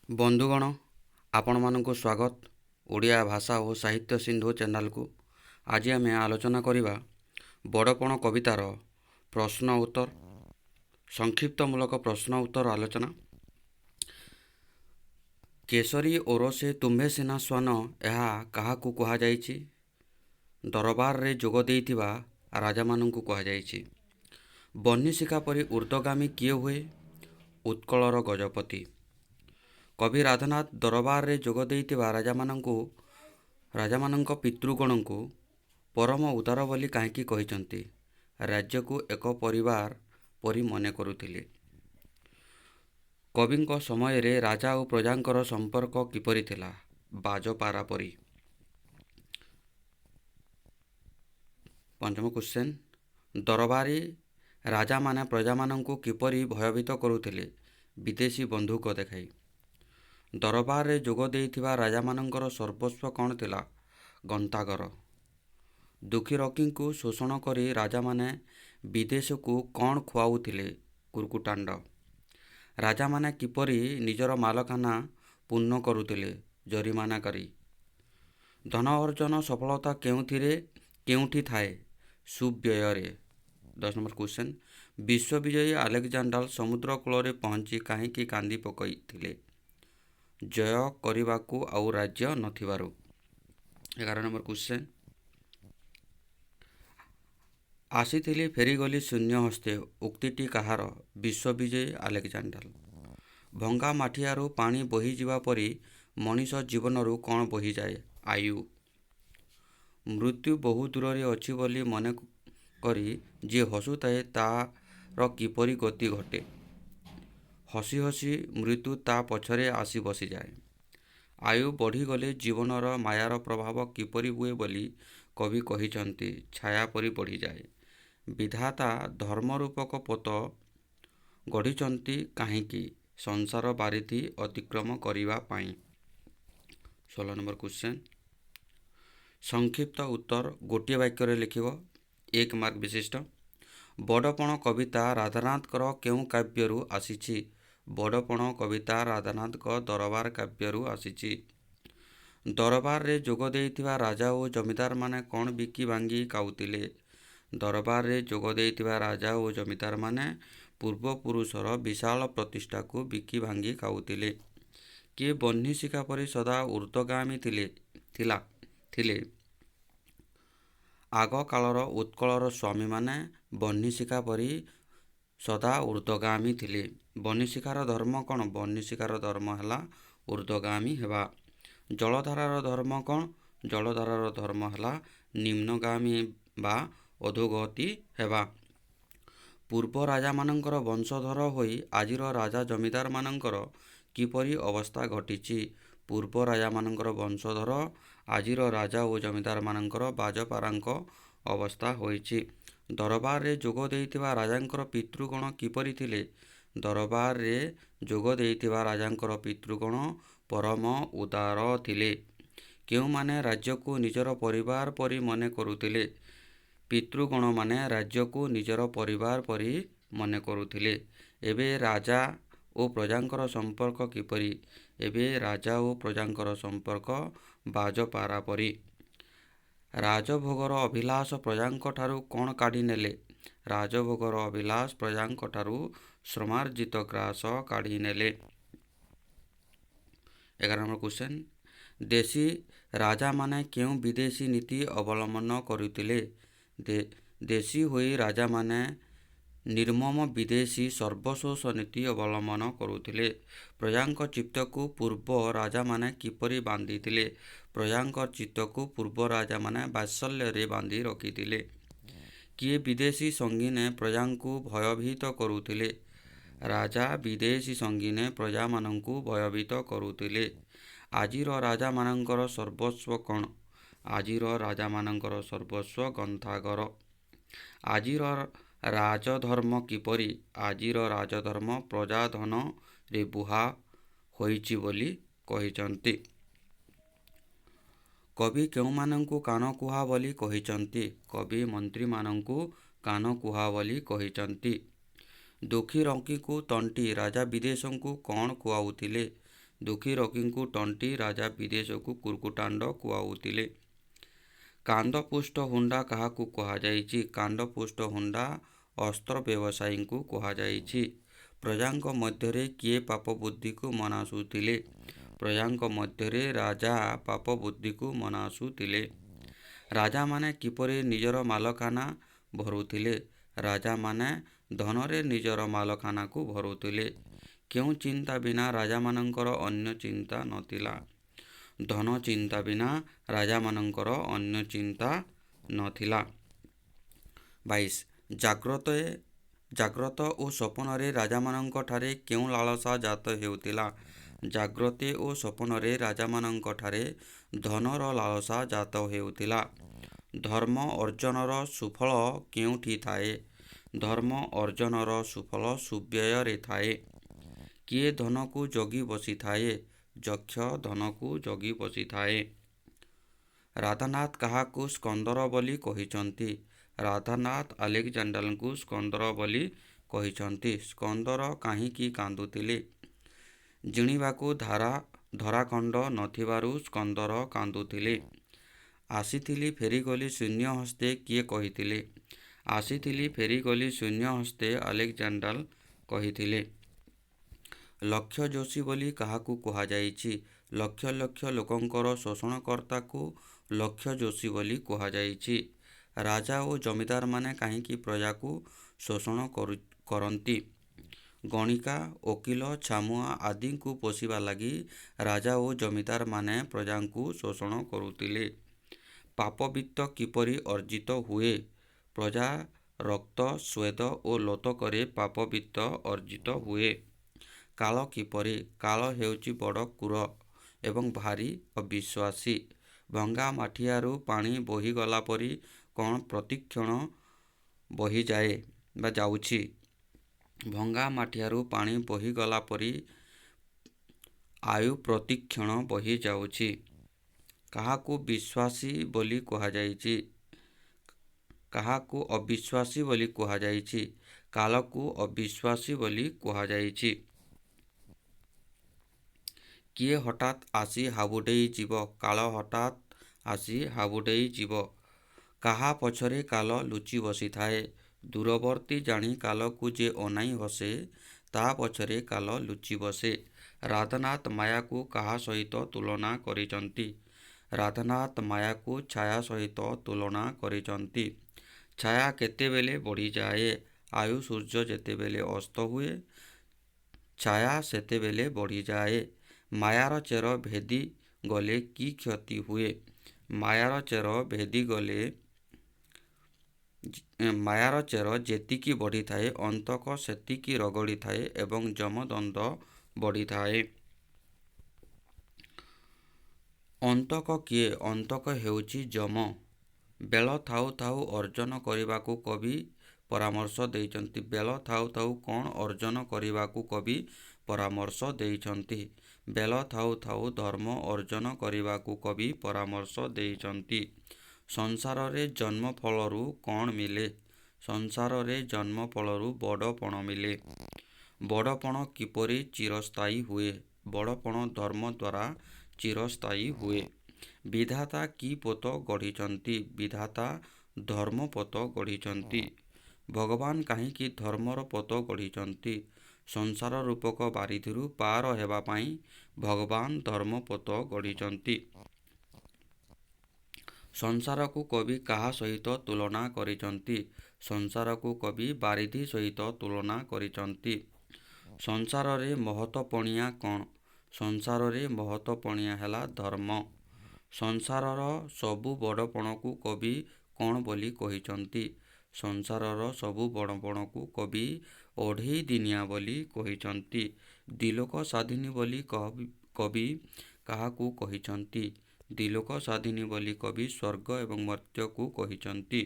ବନ୍ଧୁଗଣ, ଆପଣମାନଙ୍କୁ ସ୍ୱାଗତ ଓଡ଼ିଆ ଭାଷା ଓ ସାହିତ୍ୟ ସିନ୍ଧୁ ଚ୍ୟାନେଲକୁ। ଆଜି ଆମେ ଆଲୋଚନା କରିବା ବଡ଼ପଣ କବିତାର ପ୍ରଶ୍ନ ଉତ୍ତର, ସଂକ୍ଷିପ୍ତମୂଳକ ପ୍ରଶ୍ନ ଉତ୍ତର ଆଲୋଚନା। କେଶରୀ ଓରସେ ତୁମ୍ଭେ ସିନା ଶ୍ୱାନ, ଏହା କାହାକୁ କୁହାଯାଇଛି? ଦରବାରରେ ଯୋଗ ଦେଇଥିବା ରାଜାମାନଙ୍କୁ କୁହାଯାଇଛି। ବହ୍ନିଶିଖା ପରି ଊର୍ଦ୍ଧ୍ୱଗାମୀ କିଏ ହୁଏ? ଉତ୍କଳର ଗଜପତି। କବି ରାଧାନାଥ ଦରବାରରେ ଯୋଗ ଦେଇଥିବା ରାଜାମାନଙ୍କ ପିତୃଗଣଙ୍କୁ ପରମ ଉଦାର ବୋଲି କାହିଁକି କହିଛନ୍ତି? ରାଜ୍ୟକୁ ଏକ ପରିବାର ପରି ମନେ କରୁଥିଲେ। କବିଙ୍କ ସମୟରେ ରାଜା ଓ ପ୍ରଜାଙ୍କର ସମ୍ପର୍କ କିପରି ଥିଲା? ବାଜପାରା ପରି। ପଞ୍ଚମ କ୍ୱେଶ୍ଚନ୍, ଦରବାରୀ ରାଜାମାନେ ପ୍ରଜାମାନଙ୍କୁ କିପରି ଭୟଭୀତ କରୁଥିଲେ? ବିଦେଶୀ ବନ୍ଧୁକ ଦେଖାଇ। ଦରବାରରେ ଯୋଗ ଦେଇଥିବା ରାଜାମାନଙ୍କର ସର୍ବସ୍ୱ କ'ଣ ଥିଲା? ଗନ୍ତାଘର। ଦୁଃଖୀ ରଙ୍କୀଙ୍କୁ ଶୋଷଣ କରି ରାଜାମାନେ ବିଦେଶକୁ କ'ଣ ଖୁଆଉଥିଲେ? କୁର୍କୁଟାଣ୍ଡ। ରାଜାମାନେ କିପରି ନିଜର ମାଲକାନା ପୂର୍ଣ୍ଣ କରୁଥିଲେ? ଜରିମାନା କରି। ଧନ ଅର୍ଜନ ସଫଳତା କେଉଁଠି ଥାଏ? ସୁବ୍ୟୟରେ। 10 ନମ୍ବର କ୍ୱେଶ୍ଚନ୍, ବିଶ୍ୱବିଜୟୀ ଆଲେକଜାଣ୍ଡାର ସମୁଦ୍ର କୂଳରେ ପହଞ୍ଚି କାହିଁକି କାନ୍ଦି ପକାଇଥିଲେ? ଜୟ କରିବାକୁ ଆଉ ରାଜ୍ୟ ନଥିବାରୁ। 11 ନମ୍ବର କ୍ୱେଶ୍ଚନ୍, ଆସିଥିଲି ଫେରିଗଲି ଶୂନ୍ୟ ହସ୍ତେ, ଉକ୍ତିଟି କାହାର? ବିଶ୍ୱବିଜୟୀ ଆଲେକଜାଣ୍ଡାର। ଭଙ୍ଗା ମାଠିଆରୁ ପାଣି ବୋହିଯିବା ପରି ମଣିଷ ଜୀବନରୁ କ'ଣ ବୋହିଯାଏ? ଆୟୁ। ମୃତ୍ୟୁ ବହୁ ଦୂରରେ ଅଛି ବୋଲି ମନେ କରି ଯିଏ ହସୁଥାଏ ତା'ର କିପରି ଗତି ଘଟେ? ହସି ହସି ମୃତ୍ୟୁ ତା ପଛରେ ଆସି ବସିଯାଏ। ଆୟୁ ବଢ଼ିଗଲେ ଜୀବନର ମାୟାର ପ୍ରଭାବ କିପରି ହୁଏ ବୋଲି କବି କହିଛନ୍ତି? ଛାୟା ପରି ବଢ଼ିଯାଏ। ବିଧାତା ଧର୍ମରୂପକ ପୋତ ଗଢ଼ିଛନ୍ତି କାହିଁକି? ସଂସାର ବାରିଧି ଅତିକ୍ରମ କରିବା ପାଇଁ। 16 ନମ୍ବର କ୍ୱେଶ୍ଚନ୍, ସଂକ୍ଷିପ୍ତ ଉତ୍ତର ଗୋଟିଏ ବାକ୍ୟରେ ଲେଖିବ। 1 ମାର୍କ ବିଶିଷ୍ଟ। ବଡ଼ପଣ କବିତା ରାଧାନାଥଙ୍କର କେଉଁ କାବ୍ୟରୁ ଆସିଛି? ବଡ଼ପଣ କବିତା ରାଧାନାଥଙ୍କ ଦରବାର କାବ୍ୟରୁ ଆସିଛି। ଦରବାରରେ ଯୋଗ ଦେଇଥିବା ରାଜା ଓ ଜମିଦାରମାନେ କ'ଣ ବିକି ଭାଙ୍ଗି ଖାଉଥିଲେ? ଦରବାରରେ ଯୋଗ ଦେଇଥିବା ରାଜା ଓ ଜମିଦାରମାନେ ପୂର୍ବପୁରୁଷର ବିଶାଳ ପ୍ରତିଷ୍ଠାକୁ ବିକି ଭାଙ୍ଗି ଖାଉଥିଲେ। କିଏ ବହ୍ନିଶିଖା ପରି ସଦା ଊର୍ଦ୍ଧ୍ୱଗାମୀ ଥିଲେ? ଆଗକାଳର ଉତ୍କଳର ସ୍ୱାମୀମାନେ ବହ୍ନିଶିଖା ପରି ସଦା ଊର୍ଦ୍ଧ୍ୱଗାମୀ ଥିଲେ। ବହ୍ନିଶିଖାର ଧର୍ମ କ'ଣ? ବହ୍ନିଶିଖାର ଧର୍ମ ହେଲା ଊର୍ଦ୍ଧ୍ୱଗାମୀ ହେବା। ଜଳଧାରାର ଧର୍ମ କ'ଣ? ଜଳଧାରାର ଧର୍ମ ହେଲା ନିମ୍ନଗାମୀ ବା ଅଧୋଗତି ହେବା। ପୂର୍ବ ରାଜାମାନଙ୍କର ବଂଶଧର ହୋଇ ଆଜିର ରାଜା ଜମିଦାରମାନଙ୍କର କିପରି ଅବସ୍ଥା ଘଟିଛି? ପୂର୍ବ ରାଜାମାନଙ୍କର ବଂଶଧର ଆଜିର ରାଜା ଓ ଜମିଦାରମାନଙ୍କର ବାଜପାରାଙ୍କ ଅବସ୍ଥା ହୋଇଛି। ଦରବାରରେ ଯୋଗ ଦେଇଥିବା ରାଜାଙ୍କର ପିତୃଗଣ କିପରି ଥିଲେ? ଦରବାରରେ ଯୋଗ ଦେଇଥିବା ରାଜାଙ୍କର ପିତୃଗଣ ପରମ ଉଦାର ଥିଲେ। କେଉଁମାନେ ରାଜ୍ୟକୁ ନିଜର ପରିବାର ପରି ମନେ କରୁଥିଲେ? ପିତୃଗଣମାନେ ରାଜ୍ୟକୁ ନିଜର ପରିବାର ପରି ମନେ କରୁଥିଲେ। ଏବେ ରାଜା ଓ ପ୍ରଜାଙ୍କର ସମ୍ପର୍କ କିପରି? ଏବେ ରାଜା ଓ ପ୍ରଜାଙ୍କର ସମ୍ପର୍କ ବାଜପାରା ପରି। ରାଜଭୋଗର ଅଭିଳାଷ ପ୍ରଜାଙ୍କଠାରୁ କ'ଣ କାଢ଼ି ନେଲେ? ରାଜଭୋଗର ଅଭିଳାଷ ପ୍ରଜାଙ୍କଠାରୁ ଶ୍ରମାର୍ଜିତ ଗ୍ରାସ କାଢ଼ି ନେଲେ। 11 ନମ୍ବର କ୍ୱେଶ୍ଚନ୍, ଦେଶୀ ରାଜାମାନେ କେଉଁ ବିଦେଶୀ ନୀତି ଅବଲମ୍ବନ କରୁଥିଲେ? ଦେଶୀ ହୋଇ ରାଜାମାନେ ନିର୍ମମ ବିଦେଶୀ ସର୍ବଶୋଷ ନୀତି ଅବଲମ୍ବନ କରୁଥିଲେ। ପ୍ରଜାଙ୍କ ଚିତ୍ତକୁ ପୂର୍ବ ରାଜାମାନେ କିପରି ବାନ୍ଧିଥିଲେ? ପ୍ରଜାଙ୍କ ଚିତ୍ତକୁ ପୂର୍ବ ରାଜାମାନେ ବାତ୍ସଲ୍ୟରେ ବାନ୍ଧି ରଖିଥିଲେ। କିଏ ବିଦେଶୀ ସଙ୍ଗୀନେ ପ୍ରଜାଙ୍କୁ ଭୟଭୀତ କରୁଥିଲେ? ରାଜା ବିଦେଶୀ ସଙ୍ଗୀନେ ପ୍ରଜାମାନଙ୍କୁ ଭୟଭୀତ କରୁଥିଲେ। ଆଜିର ରାଜାମାନଙ୍କର ସର୍ବସ୍ୱ କ'ଣ? ଆଜିର ରାଜାମାନଙ୍କର ସର୍ବସ୍ୱ ଗନ୍ତାଘର। ଆଜିର ରାଜଧର୍ମ କିପରି? ଆଜିର ରାଜଧର୍ମ ପ୍ରଜାଧନରେ ବୁହା ହୋଇଛି ବୋଲି କହିଛନ୍ତି। କବି କେଉଁମାନଙ୍କୁ କାନକୁହା ବୋଲି କହିଛନ୍ତି? କବି ମନ୍ତ୍ରୀମାନଙ୍କୁ କାନକୁହା ବୋଲି କହିଛନ୍ତି। ଦୁଃଖୀ ରଙ୍କୀଙ୍କୁ ତଣ୍ଟି ରାଜା ବିଦେଶଙ୍କୁ କ'ଣ ଖୁଆଉଥିଲେ? ଦୁଃଖୀ ରୋଗୀଙ୍କୁ ତଣ୍ଟି ରାଜା ବିଦେଶକୁ କୁର୍କୁଟାଣ୍ଡ କୁଆଉଥିଲେ। କାନ୍ଦପୁଷ୍ଟ ହୁଣ୍ଡା କାହାକୁ କୁହାଯାଇଛି? କାନ୍ଦପୁଷ୍ଟ ହୁଣ୍ଡା ଅସ୍ତ୍ର ବ୍ୟବସାୟୀଙ୍କୁ କୁହାଯାଇଛି। ପ୍ରଜାଙ୍କ ମଧ୍ୟରେ କିଏ ପାପ ବୁଦ୍ଧିକୁ ମନାସୁଥିଲେ? ପ୍ରଜାଙ୍କ ମଧ୍ୟରେ ରାଜା ପାପ ବୁଦ୍ଧିକୁ ମନାସୁଥିଲେ। ରାଜାମାନେ କିପରି ନିଜର ମାଲକାନା ଭରୁଥିଲେ? ରାଜାମାନେ ଧନରେ ନିଜର ମାଲକାନାକୁ ଭରୁଥିଲେ। କେଉଁ ଚିନ୍ତା ବିନା ରାଜାମାନଙ୍କର ଅନ୍ୟ ଚିନ୍ତା ନଥିଲା? ଧନ ଚିନ୍ତା ବିନା ରାଜାମାନଙ୍କର ଅନ୍ୟ ଚିନ୍ତା ନଥିଲା। 22. ଜାଗ୍ରତ ଓ ସ୍ୱପ୍ନରେ ରାଜାମାନଙ୍କଠାରେ କେଉଁ ଲାଳସା ଜାତ ହେଉଥିଲା? ଜାଗ୍ରତ ଓ ସ୍ୱପ୍ନରେ ରାଜାମାନଙ୍କଠାରେ ଧନର ଲାଳସା ଜାତ ହେଉଥିଲା। ଧର୍ମ ଅର୍ଜନର ସୁଫଳ କେଉଁଠି ଥାଏ? ଧର୍ମ ଅର୍ଜନର ସୁଫଳ ସୁବ୍ୟୟରେ ଥାଏ। କିଏ ଧନକୁ ଜଗି ବସିଥାଏ? ଯକ୍ଷ ଧନକୁ ଜଗି ବସିଥାଏ। ରାଧାନାଥ କାହାକୁ ସ୍କନ୍ଦର ବୋଲି କହିଛନ୍ତି? ରାଧାନାଥ ଆଲେକଜାଣ୍ଡାରଙ୍କୁ ସ୍କନ୍ଦର ବୋଲି କହିଛନ୍ତି। ସ୍କନ୍ଦର କାହିଁକି କାନ୍ଦୁଥିଲେ? ଜିଣିବାକୁ ଧରାଖଣ୍ଡ ନଥିବାରୁ ସ୍କନ୍ଦର କାନ୍ଦୁଥିଲେ। ଆସିଥିଲି ଫେରିଗଲି ଶୂନ୍ୟ ହସ୍ତେ କିଏ କହିଥିଲେ? ଆସିଥିଲି ଫେରିଗଲି ଶୂନ୍ୟ ହସ୍ତେ ଆଲେକଜାଣ୍ଡାର କହିଥିଲେ। ଲକ୍ଷ ଯୋଶୀ ବୋଲି କାହାକୁ କୁହାଯାଇଛି? ଲକ୍ଷ ଲକ୍ଷ ଲୋକଙ୍କର ଶୋଷଣକର୍ତ୍ତାକୁ ଲକ୍ଷ ଯୋଶୀ ବୋଲି କୁହାଯାଇଛି। ରାଜା ଓ ଜମିଦାରମାନେ କାହିଁକି ପ୍ରଜାକୁ ଶୋଷଣ କରନ୍ତି? ଗଣିକା, ଓକିଲ, ଛାମୁଆ ଆଦିଙ୍କୁ ପୋଷିବା ଲାଗି ରାଜା ଓ ଜମିଦାରମାନେ ପ୍ରଜାଙ୍କୁ ଶୋଷଣ କରୁଥିଲେ। ପାପବିତ୍ତ କିପରି ଅର୍ଜିତ ହୁଏ? ପ୍ରଜା ରକ୍ତ, ସ୍ୱେଦ ଓ ଲୋତକରେ ପାପବିତ୍ତ ଅର୍ଜିତ ହୁଏ। କାଳ କିପରି? କାଳ ହେଉଛି ବଡ଼ କ୍ରୂର ଏବଂ ଭାରି ଅବିଶ୍ୱାସୀ। ଭଙ୍ଗା ମାଠିଆରୁ ପାଣି ବୋହିଗଲା ପରି କ'ଣ ପ୍ରତିକ୍ଷଣ ବହିଯାଏ ବା ଯାଉଛି? ଭଙ୍ଗା ମାଠିଆରୁ ପାଣି ବୋହିଗଲା ପରି ଆୟୁ ପ୍ରତିକ୍ଷଣ ବହିଯାଉଛି। କାହାକୁ ବିଶ୍ୱାସୀ ବୋଲି କୁହାଯାଇଛି? କାହାକୁ ଅବିଶ୍ୱାସୀ ବୋଲି କୁହାଯାଇଛି? କାଳକୁ ଅବିଶ୍ୱାସୀ ବୋଲି କୁହାଯାଇଛି। କିଏ ହଠାତ୍ ଆସି ହାବୁଡ଼େଇ ଯିବ? କାଳ ହଠାତ୍ ଆସି ହାବୁଡ଼େଇ ଯିବ। କାହା ପଛରେ କାଳ ଲୁଚି ବସିଥାଏ? ଦୂରବର୍ତ୍ତୀ ଜାଣି କାଳକୁ ଯେ ଅନାଇ ହସେ, ତା ପଛରେ କାଳ ଲୁଚି ବସେ। ରାଧାନାଥ ମାୟାକୁ କାହା ସହିତ ତୁଳନା କରିଛନ୍ତି? ରାଧାନାଥ ମାୟାକୁ ଛାୟା ସହିତ ତୁଳନା କରିଛନ୍ତି। ଛାୟା କେତେବେଳେ ବଢ଼ିଯାଏ? ଆୟୁ ସୂର୍ଯ୍ୟ ଯେତେବେଳେ ଅସ୍ତ ହୁଏ, ଛାୟା ସେତେବେଳେ ବଢ଼ିଯାଏ। ମାୟାର ଚେର ଭେଦି ଗଲେ କି କ୍ଷତି ହୁଏ? ମାୟାର ଚେର ଯେତିକି ବଢ଼ିଥାଏ, ଅନ୍ତକ ସେତିକି ରଗଡ଼ିଥାଏ ଏବଂ ଯମଦଣ୍ଡ ବଢ଼ିଥାଏ। ଅନ୍ତକ କିଏ? ଅନ୍ତକ ହେଉଛି ଯମ। ବେଳ ଥାଉ ଥାଉ ଅର୍ଜନ କରିବାକୁ କବି ପରାମର୍ଶ ଦେଇଛନ୍ତି। ବେଳ ଥାଉ ଥାଉ କ'ଣ ଅର୍ଜନ କରିବାକୁ କବି ପରାମର୍ଶ ଦେଇଛନ୍ତି? ବେଳ ଥାଉ ଥାଉ ଧର୍ମ ଅର୍ଜନ କରିବାକୁ କବି ପରାମର୍ଶ ଦେଇଛନ୍ତି। ସଂସାରରେ ଜନ୍ମ ଫଳରୁ କ'ଣ ମିଳେ? ସଂସାରରେ ଜନ୍ମ ଫଳରୁ ବଡ଼ପଣ ମିଳେ। ବଡ଼ପଣ କିପରି ଚିରସ୍ଥାୟୀ ହୁଏ? ବଡ଼ପଣ ଧର୍ମ ଦ୍ୱାରା ଚିରସ୍ଥାୟୀ ହୁଏ। ବିଧାତା କି ପୋତ ଗଢ଼ିଛନ୍ତି? ବିଧାତା ଧର୍ମ ପୋତ ଗଢ଼ିଛନ୍ତି। ଭଗବାନ କାହିଁକି ଧର୍ମର ପୋତ ଗଢ଼ିଛନ୍ତି? ସଂସାର ରୂପକ ବାରିଧିରୁ ପାର ହେବା ପାଇଁ ଭଗବାନ ଧର୍ମ ପୋତ ଗଢ଼ିଛନ୍ତି। ସଂସାରକୁ କବି କାହା ସହିତ ତୁଳନା କରିଛନ୍ତି? ସଂସାରକୁ କବି ବାରିଧି ସହିତ ତୁଳନା କରିଛନ୍ତି। ସଂସାରରେ ମହତପଣିଆ କ'ଣ? ସଂସାରରେ ମହତପଣିଆ ହେଲା ଧର୍ମ। ସଂସାରର ସବୁ ବଡ଼ପଣକୁ କବି କ'ଣ ବୋଲି କହିଛନ୍ତି? ସଂସାରର ସବୁ ବଡ଼ପଣକୁ କବି ଅଢ଼େଇ ଦିନିଆ ବୋଲି କହିଛନ୍ତି। ଦିଲୋକ ସାଧିନୀ ବୋଲି କବି କାହାକୁ କହିଛନ୍ତି? ଦିଲୋକ ସାଧିନୀ ବୋଲି କବି ସ୍ୱର୍ଗ ଏବଂ ମର୍ତ୍ତ୍ୟକୁ କହିଛନ୍ତି।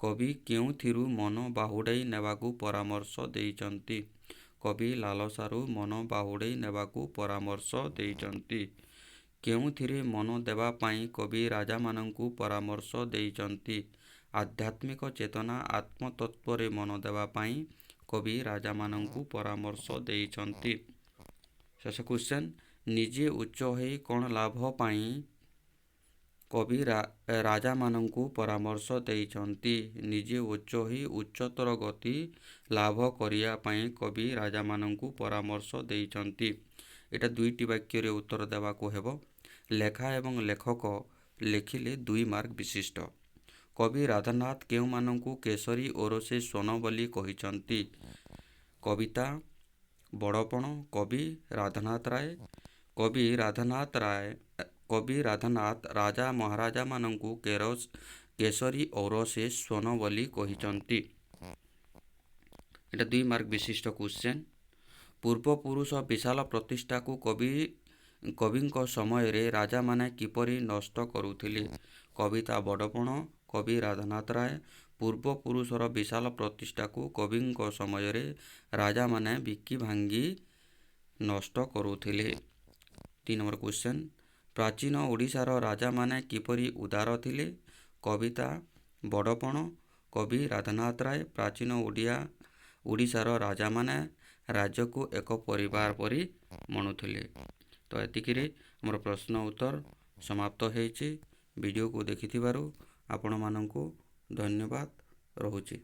କବି କେଉଁଥିରୁ ମନ ବାହୁଡ଼ାଇ ନେବାକୁ ପରାମର୍ଶ ଦେଇଛନ୍ତି? କବି ଲାଲସାରୁ ମନ ବାହୁଡ଼ାଇ ନେବାକୁ ପରାମର୍ଶ ଦେଇଛନ୍ତି। କେଉଁଥିରେ ମନ ଦେବା ପାଇଁ କବି ରାଜାମାନଙ୍କୁ ପରାମର୍ଶ ଦେଇଛନ୍ତି? ଆଧ୍ୟାତ୍ମିକ ଚେତନା ଆତ୍ମତତ୍ତ୍ୱରେ ମନ ଦେବା ପାଇଁ କବି ରାଜାମାନଙ୍କୁ ପରାମର୍ଶ ଦେଇଛନ୍ତି। ଶେଷ କ୍ୱେଶ୍ଚନ୍, ନିଜେ ଉଚ୍ଚ ହୋଇ କ'ଣ ଲାଭ ପାଇଁ କବି ରାଜାମାନଙ୍କୁ ପରାମର୍ଶ ଦେଇଛନ୍ତି। ନିଜେ ଉଚ୍ଚ ହୋଇ ଉଚ୍ଚତର ଗତି ଲାଭ କରିବା ପାଇଁ କବି ରାଜାମାନଙ୍କୁ ପରାମର୍ଶ ଦେଇଛନ୍ତି। ଏଇଟା 2ଟି ବାକ୍ୟରେ ଉତ୍ତର ଦେବାକୁ ହେବ। ଲେଖା ଏବଂ ଲେଖକ ଲେଖିଲେ 2 ମାର୍କ ବିଶିଷ୍ଟ। କବି ରାଧାନାଥ କେଉଁମାନଙ୍କୁ କେଶରୀ ଓରସେ ସ୍ୱନ ବୋଲି କହିଛନ୍ତି? କବିତା ବଡ଼ପଣ କବି ରାଧାନାଥ ରାୟ। କବି ରାଧାନାଥ ରାଜା ମହାରାଜାମାନଙ୍କୁ କେଶରୀ ଔରସେ ସ୍ୱନ ବୋଲି କହିଛନ୍ତି। ଏଇଟା 2 ମାର୍କ ବିଶିଷ୍ଟ କ୍ୱେଶ୍ଚନ୍। ପୂର୍ବପୁରୁଷ ବିଶାଳ ପ୍ରତିଷ୍ଠାକୁ କବିଙ୍କ ସମୟରେ ରାଜାମାନେ କିପରି ନଷ୍ଟ କରୁଥିଲେ? କବିତା ବଡ଼ପଣ କବି ରାଧାନାଥ ରାୟ। ପୂର୍ବପୁରୁଷର ବିଶାଳ ପ୍ରତିଷ୍ଠାକୁ କବିଙ୍କ ସମୟରେ ରାଜାମାନେ ବିକି ଭାଙ୍ଗି ନଷ୍ଟ କରୁଥିଲେ। 3 ନମ୍ବର କ୍ୱେଶ୍ଚନ୍। ପ୍ରାଚୀନ ଓଡ଼ିଶାର ରାଜାମାନେ କିପରି ଉଦାର ଥିଲେ? କବିତା ବଡ଼ପଣ କବି ରାଧାନାଥ ରାୟ। ପ୍ରାଚୀନ ଓଡ଼ିଶାର ରାଜାମାନେ ରାଜ୍ୟକୁ ଏକ ପରିବାର ପରି ମଣୁଥିଲେ। ତ ଏତିକିରେ ଆମର ପ୍ରଶ୍ନ ଉତ୍ତର ସମାପ୍ତ ହୋଇଛି। ଭିଡ଼ିଓକୁ ଦେଖିଥିବାରୁ ଆପଣମାନଙ୍କୁ ଧନ୍ୟବାଦ ରହୁଛି।